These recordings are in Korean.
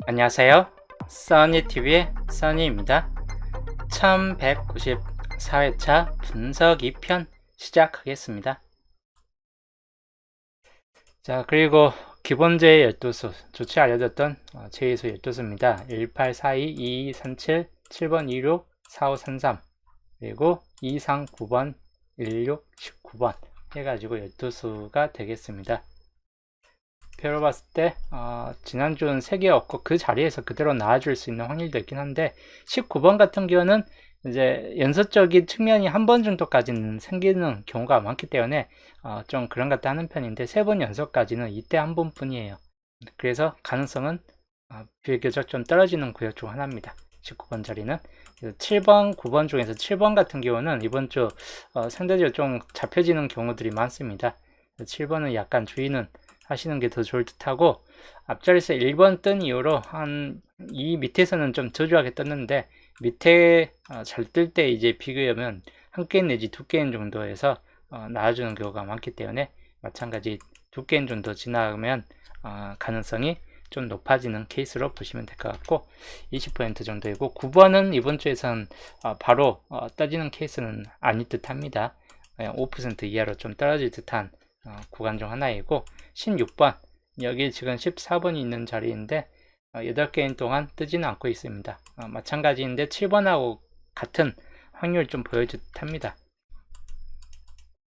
안녕하세요. 써니TV의 써니입니다. 1194회차 분석 2편 시작하겠습니다. 자, 그리고 기본제의 12수, 좋지 알려졌던 제의수 12수입니다. 1842, 2237, 7번 26, 4533, 그리고 239번, 16, 19번 해가지고 12수가 되겠습니다. 표로 봤을 때 지난주는 3개였고 그 자리에서 그대로 나와줄 수 있는 확률도 있긴 한데 19번 같은 경우는 이제 연속적인 측면이 한 번 정도까지는 생기는 경우가 많기 때문에 좀 그런 것 같다 하는 편인데 3번 연속까지는 이때 한 번뿐이에요. 그래서 가능성은 비교적 좀 떨어지는 구역 중 하나입니다. 19번 자리는 7번, 9번 중에서 7번 같은 경우는 이번 주 상대적으로 좀 잡혀지는 경우들이 많습니다. 7번은 약간 주의는 하시는 게 더 좋을 듯 하고, 앞자리에서 1번 뜬 이후로 이 밑에서는 좀 저조하게 떴는데 밑에 잘 뜰 때 이제 비교하면 한 게임 내지 두 게임 정도에서 나와주는 경우가 많기 때문에 마찬가지 두 게임 정도 지나가면 가능성이 좀 높아지는 케이스로 보시면 될 것 같고 20% 정도이고 9번은 이번 주에선 바로 떠지는 케이스는 아닐 듯 합니다. 5% 이하로 좀 떨어질 듯한 구간 중 하나이고 16번 여기 지금 14번이 있는 자리인데 8게임 동안 뜨지는 않고 있습니다. 마찬가지인데 7번하고 같은 확률 좀 보여줄 듯 합니다.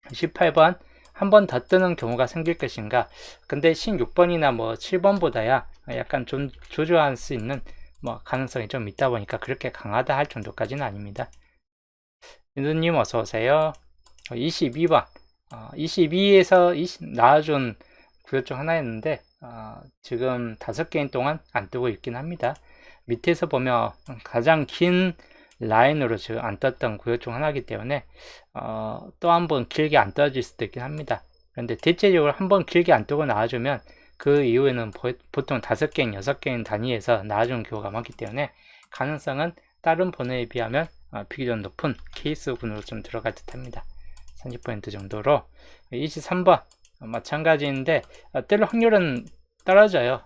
18번 한 번 더 뜨는 경우가 생길 것인가. 근데 16번이나 뭐 7번보다야 약간 좀 조조할 수 있는 가능성이 좀 있다 보니까 그렇게 강하다 할 정도까지는 아닙니다. 윤두님 어서오세요. 22번 22에서 나와준 구역 중 하나였는데 지금 5게임 동안 안 뜨고 있긴 합니다. 밑에서 보면 가장 긴 라인으로 지금 안 떴던 구역 중 하나이기 때문에 또 한 번 길게 안 떠질 수도 있긴 합니다. 그런데 대체적으로 한 번 길게 안 뜨고 나와주면 그 이후에는 보통 5게임, 6게임 단위에서 나와주는 경우가 많기 때문에 가능성은 다른 번호에 비하면 비교적 높은 케이스군으로 좀 들어갈 듯 합니다. 30% 정도로 23번 마찬가지인데 뜰 확률은 떨어져요.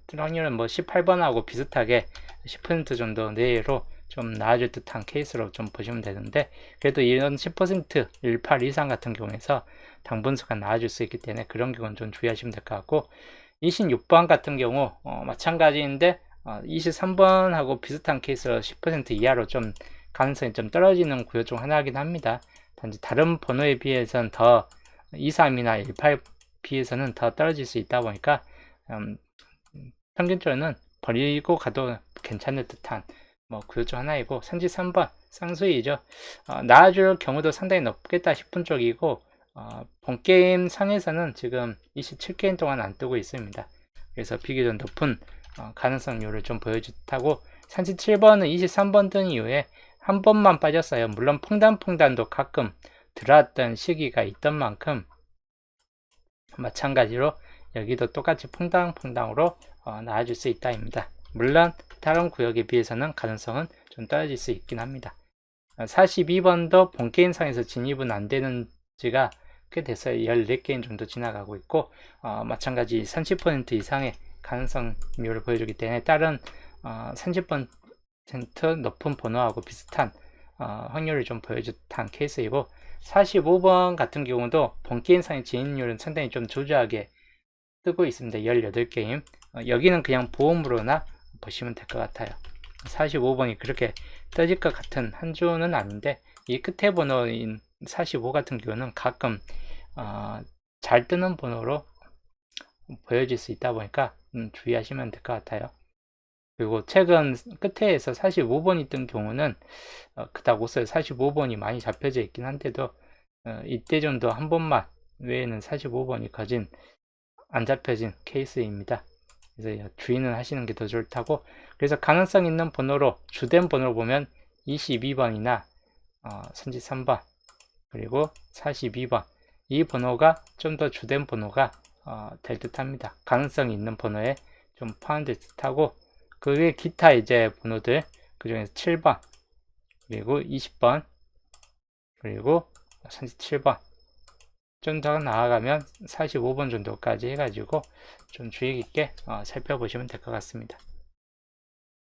뜰 확률은 뭐 18번하고 비슷하게 10% 정도 내로 좀 나아질 듯한 케이스로 좀 보시면 되는데 그래도 이런 10% 18 이상 같은 경우에서 당분수가 나아질 수 있기 때문에 그런 경우는 좀 주의하시면 될 것 같고 26번 같은 경우 마찬가지인데 23번하고 비슷한 케이스로 10% 이하로 좀 가능성이 좀 떨어지는 구역 중 하나이긴 합니다. 단지 다른 번호에 비해서는 더 23이나 18 비해서는 더 떨어질 수 있다 보니까 평균적으로는 버리고 가도 괜찮을 듯한 구역 중 하나이고 33번 쌍수이죠. 나아줄 경우도 상당히 높겠다 싶은 쪽이고 본게임 상에서는 지금 27게임 동안 안 뜨고 있습니다. 그래서 비교적 높은 가능성률을 좀 보여줄 듯하고 37번은 23번 뜬 이후에 한 번만 빠졌어요. 물론 퐁단퐁단도 가끔 들어왔던 시기가 있던 만큼 마찬가지로 여기도 똑같이 퐁당퐁당으로 나와줄 수 있다입니다. 물론 다른 구역에 비해서는 가능성은 좀 떨어질 수 있긴 합니다. 42번도 본게임상에서 진입은 안 되는 지가 꽤 됐어요. 14게임 정도 지나가고 있고 마찬가지 30% 이상의 가능성률을 보여주기 때문에 다른 30% 높은 번호하고 비슷한 확률을 좀 보여줬던 케이스이고 45번 같은 경우도 본게임상의 진입률은 상당히 좀 조저하게 뜨고 있습니다. 18게임 여기는 그냥 보험으로나 보시면 될 것 같아요. 45번이 그렇게 떠질 것 같은 한 주는 아닌데 이 끝에 번호인 45 같은 경우는 가끔 잘 뜨는 번호로 보여질 수 있다 보니까 주의하시면 될 것 같아요. 그리고 최근 끝에서 45번이 뜬 경우는 그닥 없어요. 45번이 많이 잡혀져 있긴 한데도 이때 정도 한 번만 외에는 45번이 거진 안 잡혀진 케이스입니다. 그래서 주의는 하시는 게 더 좋다고. 그래서 가능성 있는 번호로 주된 번호로 보면 22번이나 33번 그리고 42번 이 번호가 좀 더 주된 번호가 될 듯합니다. 가능성이 있는 번호에 좀 포함될 듯하고 그 외에 기타 이제 번호들 그 중에서 7번 그리고 20번 그리고 37번 좀 더 나아가면 45번 정도까지 해가지고 좀 주의 깊게 살펴보시면 될 것 같습니다.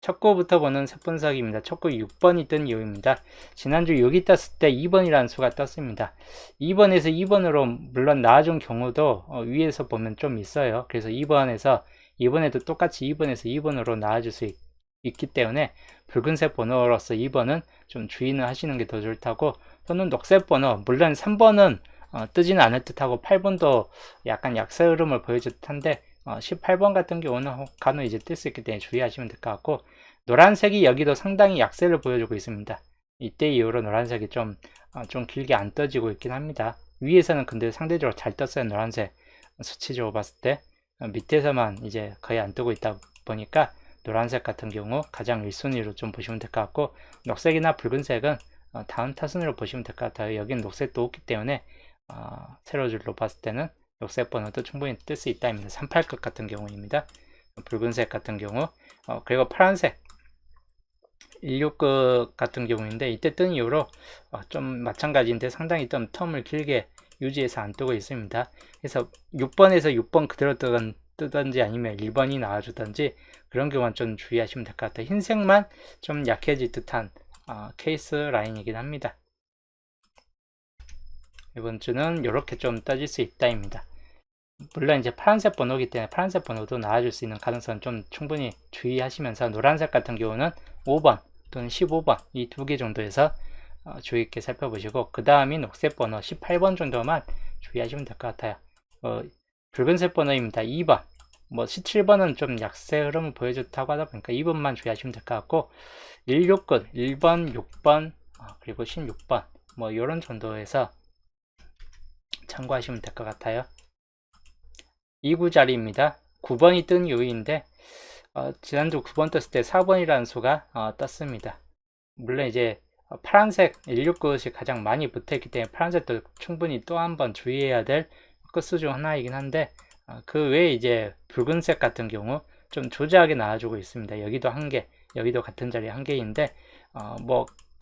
첫 구부터 보는 색 분석입니다. 첫 구 6번이 뜬 이유입니다. 지난주 6이 떴을 때 2번이라는 수가 떴습니다. 2번에서 2번으로 물론 나아준 경우도 위에서 보면 좀 있어요. 그래서 2번에도 똑같이 2번에서 2번으로 나아질 수 있기 때문에 붉은색 번호로서 2번은 좀 주의는 하시는 게 더 좋다고, 또는 녹색 번호, 물론 3번은 뜨지는 않을 듯하고 8번도 약간 약세 흐름을 보여줄 듯한데 18번 같은 경우는 간혹 이제 뜰 수 있기 때문에 주의하시면 될 것 같고, 노란색이 여기도 상당히 약세를 보여주고 있습니다. 이때 이후로 노란색이 좀 길게 안 떠지고 있긴 합니다. 위에서는 근데 상대적으로 잘 떴어요. 노란색 수치적으로 봤을 때 밑에서만 이제 거의 안 뜨고 있다 보니까 노란색 같은 경우 가장 1순위로 좀 보시면 될 것 같고, 녹색이나 붉은색은 다음 타순으로 보시면 될 것 같아요. 여기는 녹색도 없기 때문에 세로줄로 봤을 때는 녹색 번호도 충분히 뜰 수 있다입니다. 389 같은 경우입니다. 붉은색 같은 경우 그리고 파란색 169 같은 경우인데, 이때 뜬 이후로 좀 마찬가지인데 상당히 좀 텀을 길게 유지해서 안 뜨고 있습니다. 그래서 6번에서 6번 그대로 뜨든지 아니면 1번이 나와주든지 그런 경우는 좀 주의하시면 될 것 같아요. 흰색만 좀 약해질 듯한 케이스 라인이긴 합니다. 이번 주는 이렇게 좀 떠질 수 있다입니다. 물론 이제 파란색 번호이기 때문에 파란색 번호도 나와줄 수 있는 가능성은 좀 충분히 주의하시면서, 노란색 같은 경우는 5번 또는 15번 이 두 개 정도에서 주의 있게 살펴보시고, 그 다음이 녹색 번호 18번 정도만 주의하시면 될 것 같아요. 붉은색 번호입니다. 2번, 17번은 좀 약세 흐름을 보여줬다고 하다 보니까 2번만 주의하시면 될 것 같고, 169, 1번, 6번, 그리고 16번 이런 정도에서 참고하시면 될 것 같아요. 2구 자리입니다. 9번이 뜬 이유인데 지난주 9번 떴을 때 4번이라는 수가 떴습니다. 물론 이제 파란색 169이 가장 많이 붙어있기 때문에 파란색도 충분히 또 한번 주의해야 될 끝수 중 하나이긴 한데, 그 외에 이제 붉은색 같은 경우 좀 조저하게 나와주고 있습니다. 여기도 한 개, 여기도 같은 자리에 한 개인데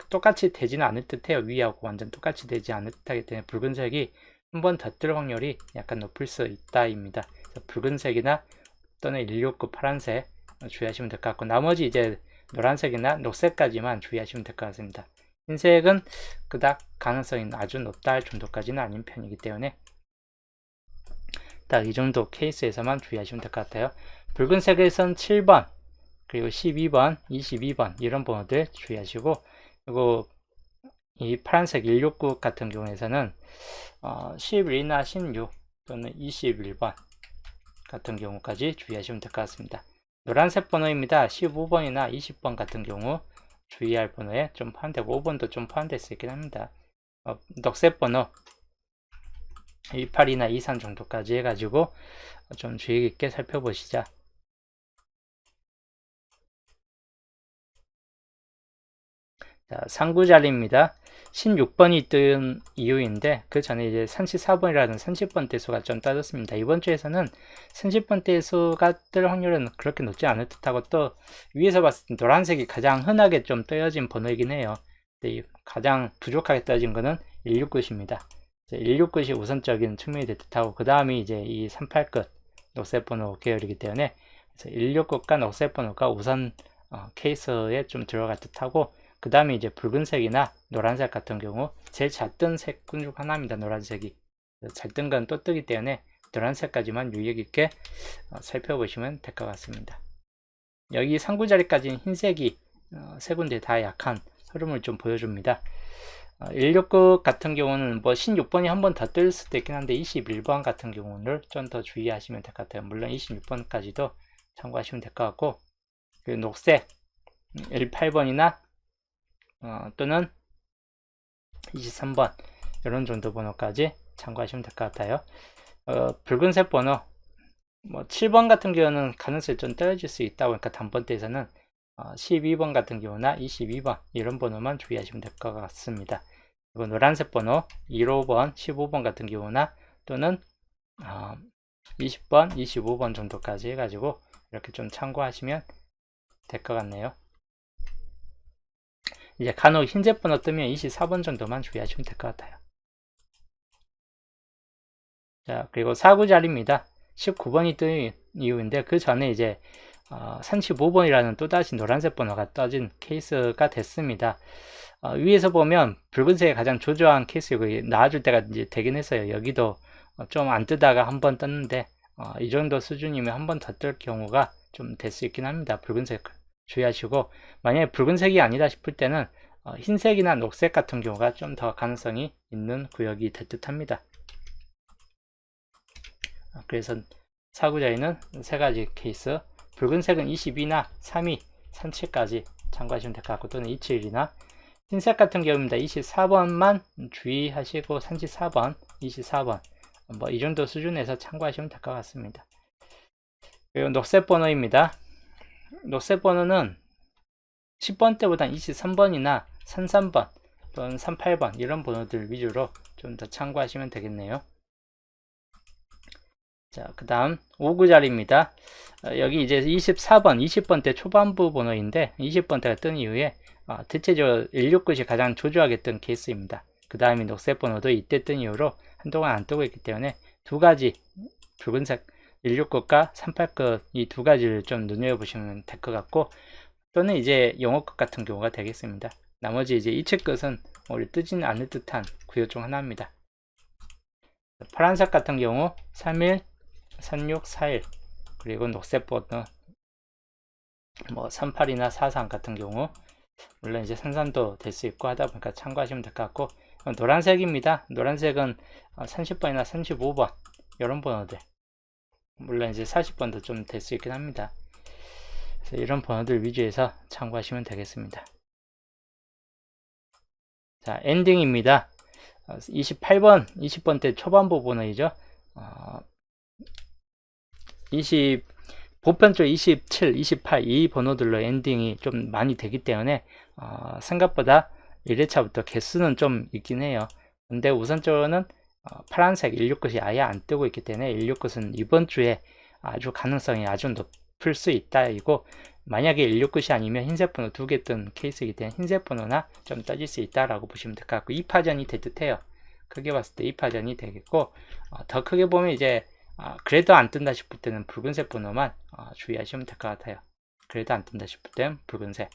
똑같이 되지는 않을 듯해요. 위하고 완전 똑같이 되지 않을 듯하기 때문에 붉은색이 한 번 더 뜰 확률이 약간 높을 수 있다입니다. 붉은색이나 또는 169 파란색 주의하시면 될 것 같고, 나머지 이제 노란색이나 녹색까지만 주의하시면 될 것 같습니다. 흰색은 그닥 가능성이 아주 높다 할 정도까지는 아닌 편이기 때문에 딱 이 정도 케이스에서만 주의하시면 될 것 같아요. 붉은색에선 7번, 그리고 12번, 22번 이런 번호들 주의하시고, 그리고 이 파란색 169 같은 경우에서는 11이나 16 또는 21번 같은 경우까지 주의하시면 될 것 같습니다. 노란색 번호입니다. 15번이나 20번 같은 경우 주의할 번호에 좀 포함되고, 5번도 좀 포함될 수 있긴 합니다. 녹색 번호 18이나 23 정도까지 해가지고 좀 주의 깊게 살펴보시자. 자, 상구 자리입니다. 16번이 뜬 이유인데, 그 전에 이제 34번이라는 30번대 수가 좀 떠졌습니다. 이번 주에서는 30번대 수가 뜰 확률은 그렇게 높지 않을 듯하고, 또 위에서 봤을 때 노란색이 가장 흔하게 좀 떠여진 번호이긴 해요. 근데 가장 부족하게 떠진 거는 169입니다. 169이 우선적인 측면이 될 듯하고, 그 다음이 이제 이 38끝 녹색 번호 계열이기 때문에 169과 녹색 번호가 우선 케이스에 좀 들어갈 듯하고, 그 다음에 이제 붉은색이나 노란색 같은 경우 제일 잘 뜬 색군 중 하나입니다. 노란색이 잘 뜬 건 또 뜨기 때문에 노란색까지만 유의 깊게 살펴보시면 될 것 같습니다. 여기 상구 자리까지는 흰색이 세 군데 다 약한 흐름을 좀 보여줍니다. 169 같은 경우는 16번이 한 번 더 뜰 수도 있긴 한데 21번 같은 경우는 좀 더 주의하시면 될 것 같아요. 물론 26번까지도 참고하시면 될 것 같고, 그 녹색 18번이나 또는 23번 이런 정도 번호까지 참고하시면 될 것 같아요. 붉은색 번호 7번 같은 경우는 가능성이 좀 떨어질 수 있다 보니까 단번대에서는 12번 같은 경우나 22번 이런 번호만 주의하시면 될 것 같습니다. 그리고 노란색 번호 15번, 15번 같은 경우나 또는 20번, 25번 정도까지 해가지고 이렇게 좀 참고하시면 될 것 같네요. 이제 간혹 흰색 번호 뜨면 24번 정도만 주의하시면 될 것 같아요. 자, 그리고 4구 자리입니다. 19번이 뜬 이유인데, 그 전에 이제 35번이라는 또다시 노란색 번호가 떠진 케이스가 됐습니다. 위에서 보면 붉은색이 가장 조조한 케이스이고 나와줄 때가 이제 되긴 했어요. 여기도 좀 안 뜨다가 한 번 떴는데 이 정도 수준이면 한 번 더 뜰 경우가 좀 될 수 있긴 합니다. 붉은색 주의하시고, 만약에 붉은색이 아니다 싶을 때는 흰색이나 녹색 같은 경우가 좀 더 가능성이 있는 구역이 될 듯 합니다. 그래서 사구자에는 세 가지 케이스, 붉은색은 22나 32, 37까지 참고하시면 될 것 같고, 또는 27이나 흰색 같은 경우입니다. 24번만 주의하시고 34번, 24번 뭐 이 정도 수준에서 참고하시면 될 것 같습니다. 그리고 녹색 번호입니다. 녹색 번호는 10번 때보다 23번이나 33번 또는 38번 이런 번호들 위주로 좀 더 참고하시면 되겠네요. 자, 그 다음 5구자리입니다. 여기 이제 24번, 20번 때 초반부 번호인데 20번 때가 뜬 이후에 대체적으로 169이 가장 조조하게 뜬 케이스입니다. 그 다음에 녹색 번호도 이때 뜬 이후로 한동안 안 뜨고 있기 때문에 두 가지 붉은색 169과 38끝 이 두 가지를 좀 눈여겨보시면 될 것 같고, 또는 이제 영어끝 같은 경우가 되겠습니다. 나머지 이제 이체끝은 오히려 뜨지는 않을 듯한 구역 중 하나입니다. 파란색 같은 경우 31, 36, 41 그리고 녹색 번호 뭐 38이나 43 같은 경우, 물론 이제 33도 될 수 있고 하다 보니까 참고하시면 될 것 같고, 노란색입니다. 노란색은 30번이나 35번 이런 번호들, 물론 이제 40번도 좀 될 수 있긴 합니다. 그래서 이런 번호들 위주에서 참고하시면 되겠습니다. 자, 엔딩입니다. 28번, 20번 때 초반부 번호이죠. 보편적으로 27, 28 이 번호들로 엔딩이 좀 많이 되기 때문에 생각보다 1회차부터 개수는 좀 있긴 해요. 근데 우선적으로는 파란색 169이 아예 안 뜨고 있기 때문에 169은 이번 주에 아주 가능성이 아주 높을 수 있다 이고, 만약에 169이 아니면 흰색 번호 2개 뜬 케이스이기 때문에 흰색 번호나 좀 떠질 수 있다라고 보시면 될 것 같고, 2파전이 될 듯해요. 크게 봤을 때 2파전이 되겠고, 더 크게 보면 이제 그래도 안 뜬다 싶을 때는 붉은색 번호만 주의하시면 될 것 같아요. 그래도 안 뜬다 싶을 때는 붉은색.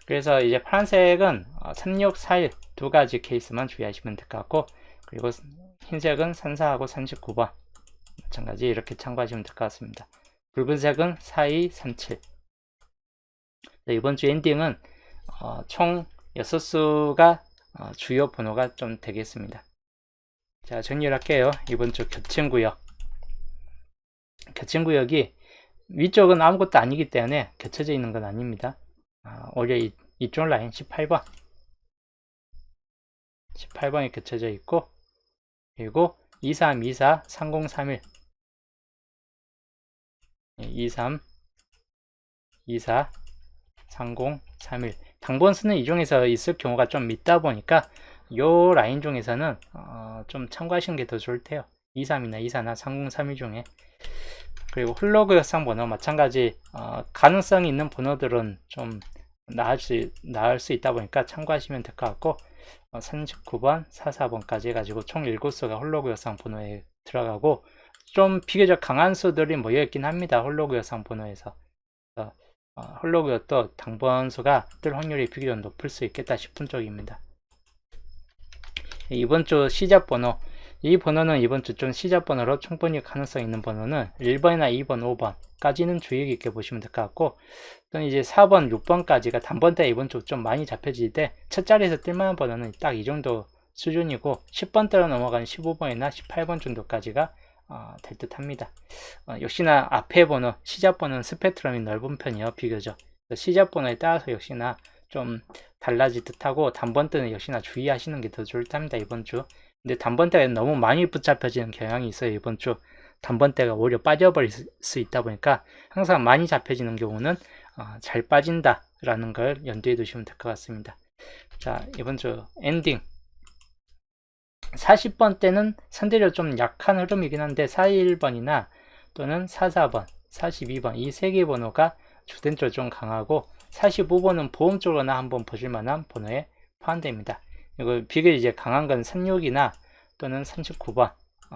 그래서 이제 파란색은 36, 41 두 가지 케이스만 주의하시면 될 것 같고, 그리고 흰색은 34하고 39번 마찬가지 이렇게 참고하시면 될 것 같습니다. 붉은색은 42, 37. 이번 주 엔딩은 총 6수가 주요 번호가 좀 되겠습니다. 자, 정리를 할게요. 이번 주 겹친구역. 겹친구역이 위쪽은 아무것도 아니기 때문에 겹쳐져 있는 건 아닙니다. 오히려 이쪽 라인 18번이 겹쳐져 있고, 그리고 23, 24, 30, 31 23, 24, 30, 31 당번수는 이 중에서 있을 경우가 좀 있다 보니까 요 라인 중에서는 좀 참고하시는 게 더 좋을 테요. 23이나 24나 30, 31 중에. 그리고 홀로그역상 번호 마찬가지 가능성이 있는 번호들은 좀 나을 수 있다 보니까 참고하시면 될 것 같고, 39번, 44번까지 해가지고 총 7수가 홀로그역상 번호에 들어가고, 좀 비교적 강한 수들이 모여있긴 합니다. 홀로그역상 번호에서. 홀로그역도 당번수가 뜰 확률이 비교적 높을 수 있겠다 싶은 쪽입니다. 이번 주 시작 번호, 이 번호는 이번 주 좀 시작 번호로 충분히 가능성 있는 번호는 1번이나 2번, 5번까지는 주의 깊게 보시면 될 것 같고, 또는 이제 4번, 6번까지가 단번대 이번 주 좀 많이 잡혀질 때 첫 자리에서 뜰만한 번호는 딱 이 정도 수준이고, 10번대로 넘어가는 15번이나 18번 정도까지가 될 듯 합니다. 역시나 앞에 번호, 시작 번호는 스펙트럼이 넓은 편이에요. 비교적 시작 번호에 따라서 역시나 좀 달라질 듯하고, 단번대는 역시나 주의하시는 게 더 좋을 듯 합니다. 이번 주. 근데 단번대가 너무 많이 붙잡혀지는 경향이 있어요. 이번 주 단번대가 오히려 빠져버릴 수 있다 보니까 항상 많이 잡혀지는 경우는 잘 빠진다 라는 걸 염두에 두시면 될 것 같습니다. 자, 이번 주 엔딩 40번 때는 상대적으로 좀 약한 흐름이긴 한데 41번이나 또는 44번, 42번 이 세 개 번호가 주된적으로 좀 강하고, 45번은 보험 쪽으로나 한번 보실 만한 번호에 포함됩니다. 이거 비교적 이제 강한 건 36이나 또는 39번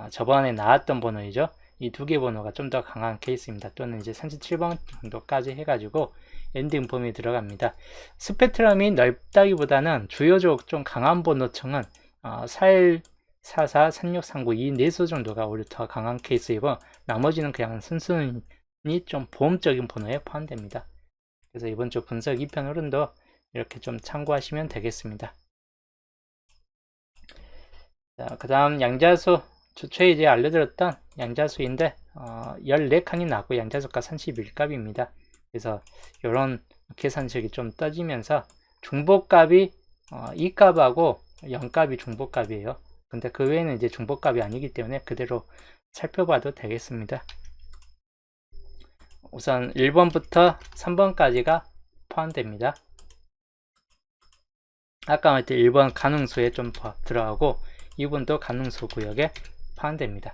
저번에 나왔던 번호이죠. 이 두 개 번호가 좀 더 강한 케이스입니다. 또는 이제 37번 정도까지 해가지고 엔딩 범위에 들어갑니다. 스펙트럼이 넓다기보다는 주요적으로 좀 강한 번호층은 41, 44, 3639 이 네수 정도가 오히려 더 강한 케이스이고, 나머지는 그냥 순순히 좀 보험적인 번호에 포함됩니다. 그래서 이번 주 분석 2편 흐름도 이렇게 좀 참고하시면 되겠습니다. 자, 그 다음 양자수, 주초에 이제 알려드렸던 양자수인데 14칸이 나왔고 양자수가 31값입니다. 그래서 이런 계산식이 좀 떠지면서 중복값이 2값하고 0값이 중복값이에요. 근데 그 외에는 이제 중복값이 아니기 때문에 그대로 살펴봐도 되겠습니다. 우선 1번부터 3번까지가 포함됩니다. 아까 말했던 1번 가능수에 좀 들어가고 2번도 가능수 구역에 포함됩니다.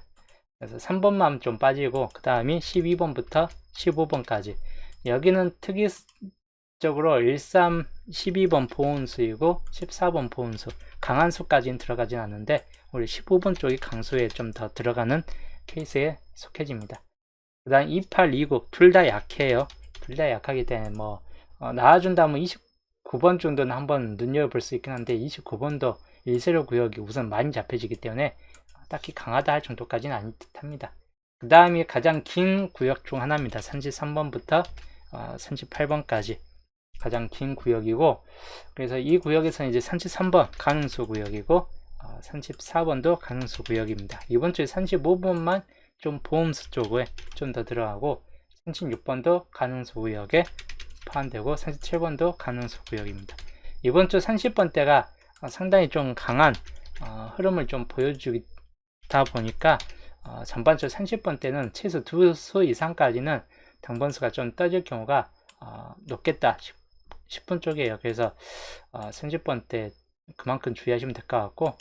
그래서 3번만 좀 빠지고 그 다음이 12번부터 15번까지, 여기는 특이적으로 13, 12번 보온수이고 14번 보온수, 강한 수까지는 들어가진 않는데 우리 15번 쪽이 강수에 좀 더 들어가는 케이스에 속해집니다. 그 다음 28, 29 둘 다 약해요. 둘 다 약하기 때문에 나와준다면 29번 정도는 한번 눈여겨볼 수 있긴 한데 29번도 일세로 구역이 우선 많이 잡혀지기 때문에 딱히 강하다 할 정도까지는 아닌 듯 합니다. 그 다음이 가장 긴 구역 중 하나입니다. 33번부터 38번까지 가장 긴 구역이고, 그래서 이 구역에서는 이제 33번 가능수 구역이고 34번도 가능수 구역입니다. 이번 주에 35번만 좀 보험수 쪽에 좀 더 들어가고 36번도 가능수 구역에 포함되고 37번도 가능수 구역입니다. 이번 주 30번대가 상당히 좀 강한 흐름을 좀 보여주다 보니까 전반주 30번대는 최소 2수 이상까지는 당번수가 좀 떠질 경우가 높겠다 싶은 쪽이에요. 그래서 30번대 그만큼 주의하시면 될 것 같고,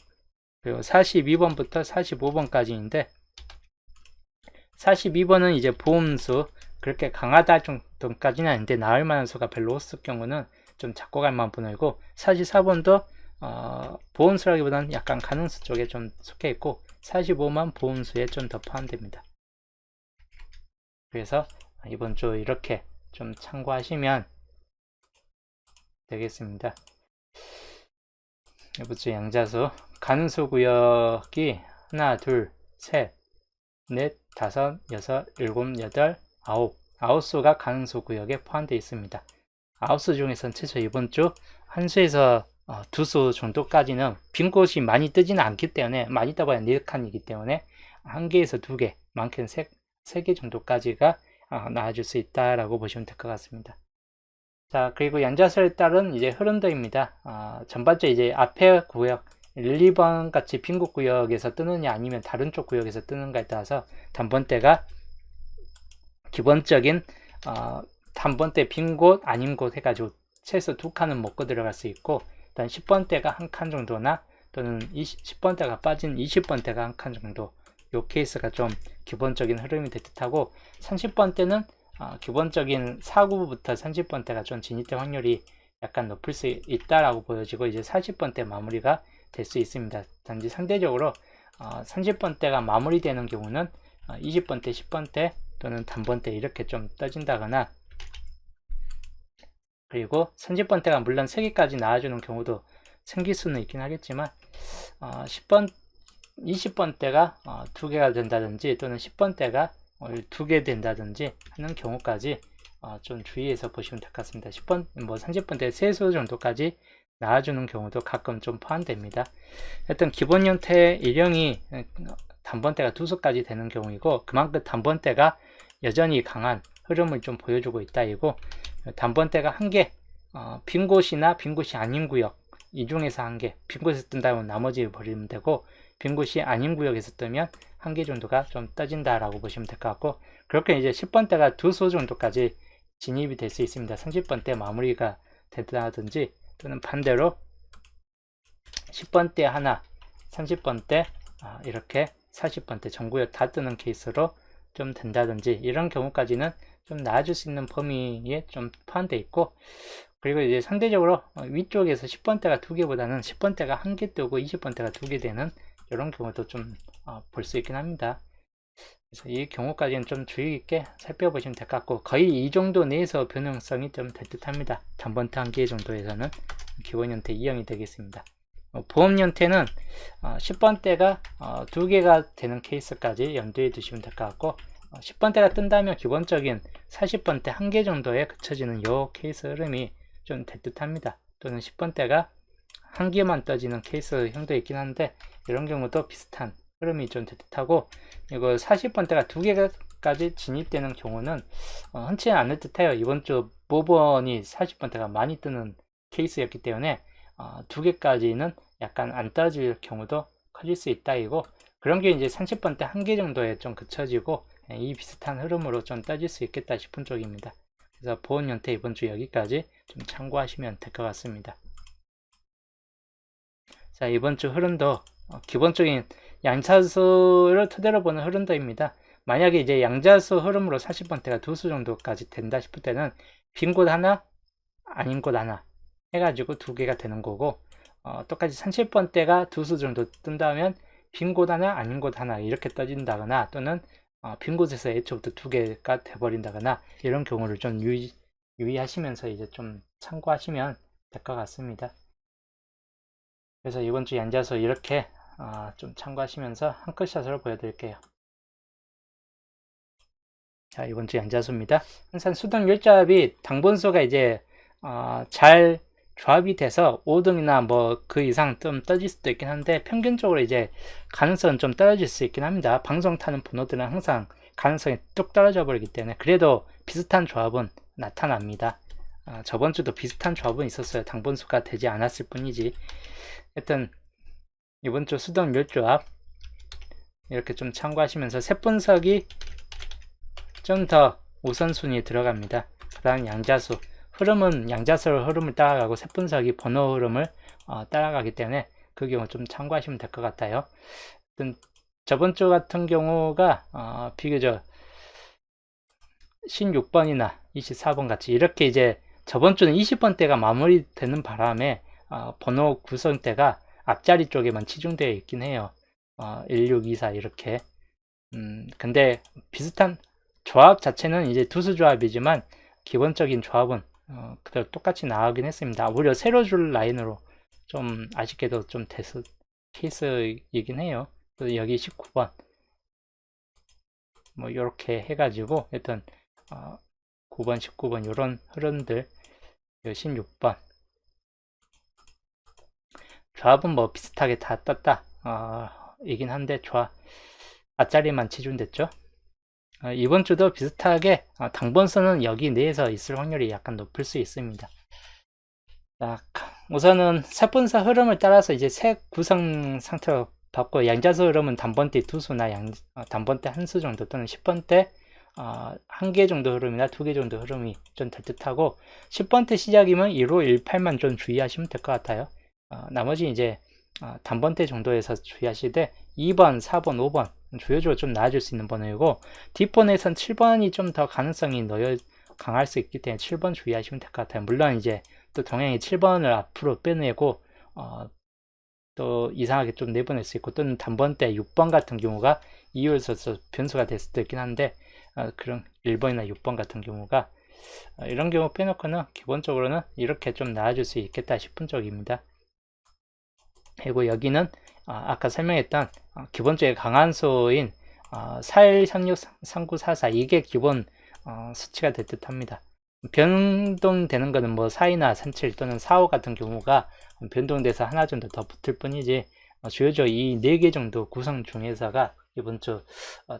그리고 42번부터 45번까지인데 42번은 이제 보험수 그렇게 강하다 정도까지는 아닌데 나을 만한 수가 별로 없을 경우는 좀 잡고 갈 만한 번호이고, 44번도 보험수라기보다는 약간 가능수 쪽에 좀 속해 있고 45만 보험수에 좀 더 포함됩니다. 그래서 이번 주 이렇게 좀 참고하시면 되겠습니다. 이번 주 양자수 가능수 구역이 하나, 둘, 셋, 넷, 다섯, 여섯, 일곱, 여덟, 아홉 수가 가능수 구역에 포함되어 있습니다. 9수 중에서는 최소 이번 주 한 수에서 2수 정도까지는 빈 곳이 많이 뜨지는 않기 때문에, 많이 떠봐야 4칸이기 때문에 한 개에서 2개, 많게는 3개 정도까지가 나와줄 수 있다라고 보시면 될 것 같습니다. 자, 그리고 양자수에 따른 이제 흐름도입니다. 전반적으로 이제 앞에 구역 1, 2번 같이 빈곳 구역에서 뜨느냐 아니면 다른 쪽 구역에서 뜨는가에 따라서 단번대가 기본적인 단번대 빈곳 아닌 곳 해가지고 최소 2칸은 먹고 들어갈 수 있고, 일단 10번대가 한 칸 정도나 또는 10번대가 빠진 20번대가 한 칸 정도, 요 케이스가 좀 기본적인 흐름이 될 듯하고, 30번대는 기본적인 4구부터 30번대가 좀 진입될 확률이 약간 높을 수 있다라고 보여지고 이제 40번대 마무리가 될 수 있습니다. 단지 상대적으로 30번대가 마무리되는 경우는 20번대, 10번대 또는 단번대 이렇게 좀 떠진다거나, 그리고 30번대가 물론 3개까지 나와주는 경우도 생길 수는 있긴 하겠지만 20번대가 2개가 된다든지 또는 10번대가 2개 된다든지 하는 경우까지 좀 주의해서 보시면 될 것 같습니다. 30번대 3수 정도까지 나와주는 경우도 가끔 좀 포함됩니다. 하여튼 기본 형태의 일형이 단번대가 2수까지 되는 경우이고, 그만큼 단번대가 여전히 강한 흐름을 좀 보여주고 있다 이고, 단번대가 한 개, 빈 곳이나 빈 곳이 아닌 구역 이 중에서 한 개, 빈 곳에서 뜬다면 나머지 버리면 되고, 빈 곳이 아닌 구역에서 뜨면 한 개 정도가 좀 떠진다라고 보시면 될 것 같고, 그렇게 이제 10번대가 2수 정도까지 진입이 될 수 있습니다. 30번대 마무리가 된다든지 또는 반대로 10번대 하나, 30번대 이렇게 40번대 전구역 다 뜨는 케이스로 좀 된다든지 이런 경우까지는 좀 나아질 수 있는 범위에 좀 포함되어 있고, 그리고 이제 상대적으로 위쪽에서 10번대가 2개보다는 10번대가 1개 뜨고 20번대가 2개 되는 이런 경우도 좀 볼 수 있긴 합니다. 그래서 이 경우까지는 좀 주의 깊게 살펴보시면 될 것 같고, 거의 이 정도 내에서 변형성이 좀 될 듯 합니다. 단번트 한 개 정도에서는 기본 형태 2형이 되겠습니다. 보험 형태는 10번대가 2개가 되는 케이스까지 염두에 두시면 될 것 같고, 10번대가 뜬다면 기본적인 40번대 1개 정도에 그쳐지는 요 케이스 흐름이 좀 될 듯 합니다. 또는 10번대가 1개만 떠지는 케이스 형도 있긴 한데, 이런 경우도 비슷한 흐름이 좀 될 듯 하고, 이거 40번대가 2개까지 진입되는 경우는 흔치 않을 듯 해요. 이번 주 모번이 40번대가 많이 뜨는 케이스였기 때문에 2개까지는 약간 안 떨어질 경우도 커질 수 있다 이고, 그런 게 이제 30번대 1개 정도에 좀 그쳐지고 이 비슷한 흐름으로 좀 떠질 수 있겠다 싶은 쪽입니다. 그래서 보험 형태 이번 주 여기까지 좀 참고하시면 될 것 같습니다. 자, 이번 주 흐름도 기본적인 양차수를 토대로 보는 흐름도입니다. 만약에 이제 양자수 흐름으로 40번대가 2수 정도까지 된다 싶을 때는 빈 곳 하나, 아닌 곳 하나 해가지고 2개가 되는 거고, 똑같이 30번대가 2수 정도 뜬다면 빈 곳 하나, 아닌 곳 하나 이렇게 떠진다거나, 또는 빈 곳에서 애초부터 2개가 돼버린다거나, 이런 경우를 좀 유의하시면서 이제 좀 참고하시면 될 것 같습니다. 그래서 이번 주 양자수 이렇게 좀 참고하시면서 한 컷샷으로 보여드릴게요. 자, 이번 주 양자수입니다. 항상 수동 율잡이 당분수가 이제 잘 조합이 돼서 5등이나 뭐 그 이상 좀 떠질 수도 있긴 한데, 평균적으로 이제 가능성은 좀 떨어질 수 있긴 합니다. 방송 타는 번호들은 항상 가능성이 뚝 떨어져 버리기 때문에, 그래도 비슷한 조합은 나타납니다. 저번 주도 비슷한 조합은 있었어요. 당분수가 되지 않았을 뿐이지. 하여튼 이번 주 수동 멸조합 이렇게 좀 참고하시면서 셋 분석이 좀 더 우선순위에 들어갑니다. 그 다음 양자수 흐름은 양자수 흐름을 따라가고 셋 분석이 번호 흐름을 따라가기 때문에 그 경우 좀 참고하시면 될 것 같아요. 저번 주 같은 경우가 비교적 16번이나 24번 같이 이렇게 이제 저번 주는 20번대가 마무리되는 바람에 번호 구성대가 앞자리 쪽에만 치중되어 있긴 해요. 1624 이렇게. 근데 비슷한 조합 자체는 이제 투수 조합이지만 기본적인 조합은 그대로 똑같이 나가긴 했습니다. 오히려 세로 줄 라인으로 좀 아쉽게도 좀 데스 케이스이긴 해요. 또 여기 19번 뭐 이렇게 해가지고 일단 9번, 19번 이런 흐름들, 16번 조합은 뭐 비슷하게 다 떴다 이긴 한데 조합 앞자리만 치중됐죠. 이번 주도 비슷하게 당번수는 여기 내에서 있을 확률이 약간 높을 수 있습니다. 자, 우선은 셋분사 흐름을 따라서 이제 색 구성 상태로 봤고, 양자수 흐름은 단번대 2수나 단번대 1수 정도 또는 10번대 1개 정도 흐름이나 2개 정도 흐름이 좀 될 듯하고, 10번대 시작이면 1호 18만 좀 주의하시면 될 것 같아요. 나머지 이제 단번대 정도에서 주의하시되 2번, 4번, 5번 주요적으로 좀 나아질 수 있는 번호이고, 뒷번에선 7번이 좀 더 가능성이 강할 수 있기 때문에 7번 주의하시면 될 것 같아요. 물론 이제 또 동양이 7번을 앞으로 빼내고 또 이상하게 좀 내보낼 수 있고, 또는 단번대 6번 같은 경우가 이유에 있어서 변수가 될 수도 있긴 한데, 그런 1번이나 6번 같은 경우가 이런 경우 빼놓고는 기본적으로는 이렇게 좀 나아질 수 있겠다 싶은 쪽입니다. 그리고 여기는 아까 설명했던 기본적인 강한수인 4136, 3944 이게 기본 수치가 될 듯 합니다. 변동되는 것은 뭐 4이나 37 또는 45 같은 경우가 변동돼서 하나 정도 더 붙을 뿐이지, 주요적으로 이 4개 정도 구성 중에서가 이번 주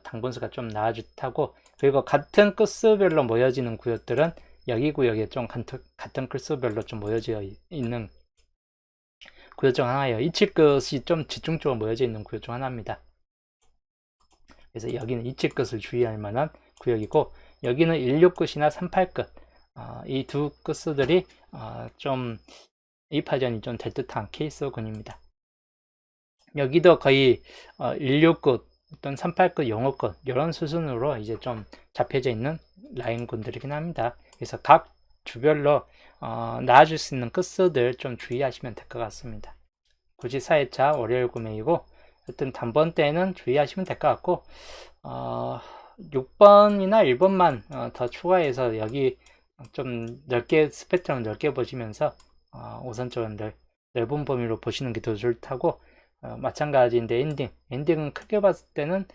당분수가 좀 나아질 듯하고, 그리고 같은 끝수별로 모여지는 구역들은 여기 구역에 좀 같은 끝수별로 좀 모여져 있는 구역 중 하나예요. 이치끝이 좀 집중적으로 모여져 있는 구역 중 하나입니다. 그래서 여기는 이치끝을 주의할 만한 구역이고, 여기는 16끝이나 38끝 이 두 끝수들이 좀 이파전이 좀 될 듯한 케이스군입니다. 여기도 거의 16끝 어떤 38끝, 05끝 이런 수순으로 이제 좀 잡혀져 있는 라인군들이긴 합니다. 그래서 각 주별로 나아질 수 있는 끝수들 좀 주의하시면 될 것 같습니다. 굳이 4회차 월요일 구매이고, 어떤 단번대는 주의하시면 될 것 같고, 6번이나 1번만 더 추가해서 여기 좀 넓게 스펙트럼 넓게 보시면서 우선적으로 넓은 범위로 보시는 게 더 좋다고, 마찬가지인데 엔딩은 크게 봤을 때는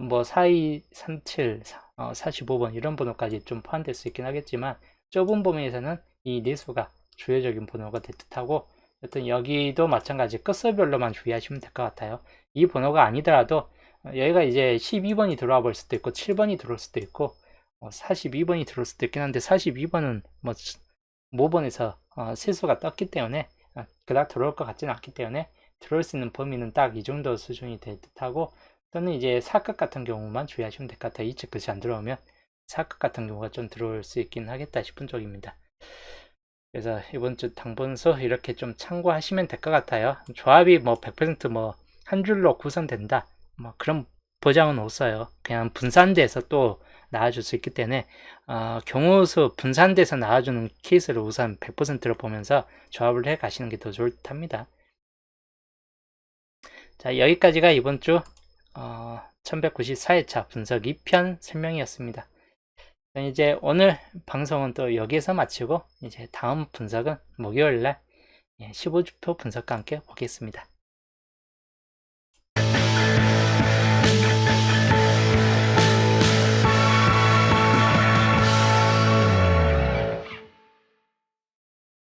뭐 42, 37, 45번 이런 번호까지 좀 포함될 수 있긴 하겠지만, 좁은 범위에서는 이 내수가 주요적인 번호가 될 듯하고, 여튼 여기도 마찬가지 끝설별로만 주의하시면 될 것 같아요. 이 번호가 아니더라도 여기가 이제 12번이 들어와 볼 수도 있고 7번이 들어올 수도 있고 42번이 들어올 수도 있긴 한데, 42번은 뭐 모번에서 실수가 떴기 때문에 그닥 들어올 것 같지는 않기 때문에, 들어올 수 있는 범위는 딱 이 정도 수준이 될 듯하고, 또는 이제 사극 같은 경우만 주의하시면 될 것 같아요. 이측 끝이 안 들어오면 사극 같은 경우가 좀 들어올 수 있긴 하겠다 싶은 쪽입니다. 그래서 이번 주 당분수 이렇게 좀 참고하시면 될 것 같아요. 조합이 뭐 100% 한 줄로 구성된다, 뭐 그런 보장은 없어요. 그냥 분산돼서 또 나와줄 수 있기 때문에 경우수 분산돼서 나와주는 케이스를 우선 100%로 보면서 조합을 해 가시는 게 더 좋을 듯 합니다. 자, 여기까지가 이번 주 1194회차 분석 2편 설명이었습니다. 이제 오늘 방송은 또 여기에서 마치고, 이제 다음 분석은 목요일날 15주표 분석과 함께 보겠습니다.